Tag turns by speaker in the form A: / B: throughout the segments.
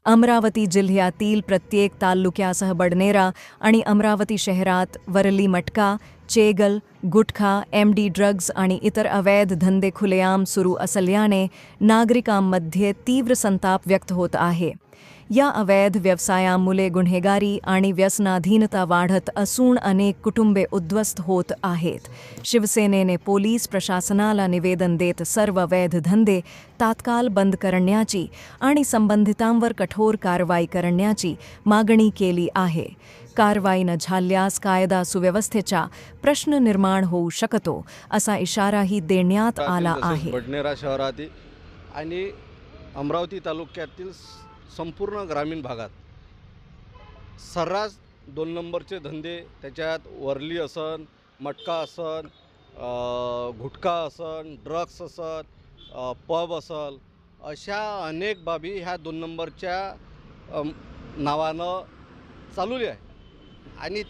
A: अमरावती जिल्ह्यातील प्रत्येक तालुक्यासह बडनेरा आणि अमरावती शहरात वरली मटका, चेगल, गुटखा, एमडी ड्रग्ज आणि इतर अवैध धंदे खुलेआम सुरू असल्याने नागरिकांमध्ये तीव्र संताप व्यक्त होत आहे. या अवैध व्यवसायामुळे गुन्हेगारी आणि व्यसनाधीनता वाढत असून अनेक कुटुंबे उद्ध्वस्त होत आहेत. शिवसेनेने पोलीस प्रशासनाला निवेदन देत सर्व अवैध धंदे तात्काळ बंद करण्याची आणि संबंधितांवर कठोर कारवाई करण्याची मागणी केली आहे. कारवाई न झाल्यास कायदा सुव्यवस्थेचा प्रश्न निर्माण होऊ शकतो, असा इशाराही देण्यात आला आहे.
B: बडनेरा शहरातील आणि अमरावती तालुक्यातील संपूर्ण ग्रामीण भागात सर्रास 2 नंबरचे धंदे, त्याच्यात वरली असन, मटका असन, गुटखा असन, ड्रग्स असन, पब असल, अशा अनेक बाबी ह्या 2 नंबरच्या नावानं चालवली आहे. आणि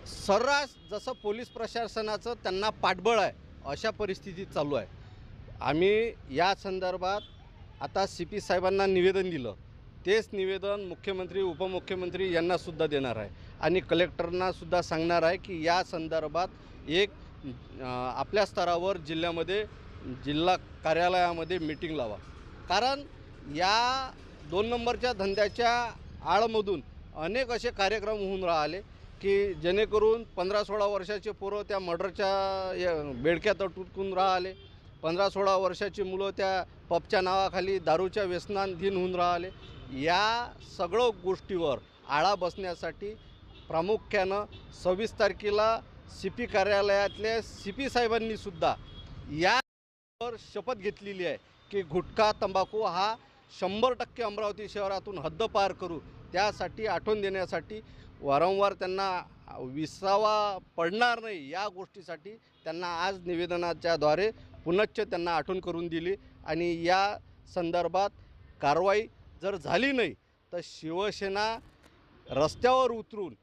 B: सर्रास जसं पोलीस प्रशासनाचं त्यांना पाठबळ आहे अशा परिस्थितीत चालू आहे. आम्ही या संदर्भात आता CP साहेबांना निवेदन दिलं. तेच निवेदन मुख्यमंत्री, उपमुख्यमंत्री यांनासुद्धा देणार आहे आणि कलेक्टरनासुद्धा सांगणार आहे की या संदर्भात एक आपल्या स्तरावर जिल्हा कार्यालयामध्ये मीटिंग लावा. कारण या 2 नंबरच्या धंद्याच्या आळमधून अनेक असे कार्यक्रम होऊन राहिले की जेणेकरून 15-16 वर्षाचे पोरं त्या मर्डरच्या बेडक्यात अटकून राहिले. 15-16 वर्षाची मुलं त्या पबच्या नावाखाली दारूच्या व्यसनाधीन होऊन राहिले. या सगळं गोष्टीवर आळा बसण्यासाठी प्रामुख्यानं 26 तारखेला CP कार्यालयातल्या CP साहेबांनीसुद्धा यावर शपथ घेतलेली आहे की गुटखा, तंबाखू हा 100% अमरावती शहरातून हद्दपार करू. त्यासाठी आठवण देण्यासाठी वारंवार त्यांना विसावा पडणार नाही या गोष्टीसाठी त्यांना आज निवेदनाच्याद्वारे पुनश्च त्यांना आठवण करून दिली. आणि या संदर्भात कारवाई जर झाली नाही तर शिवसेना रस्त्यावर उतरून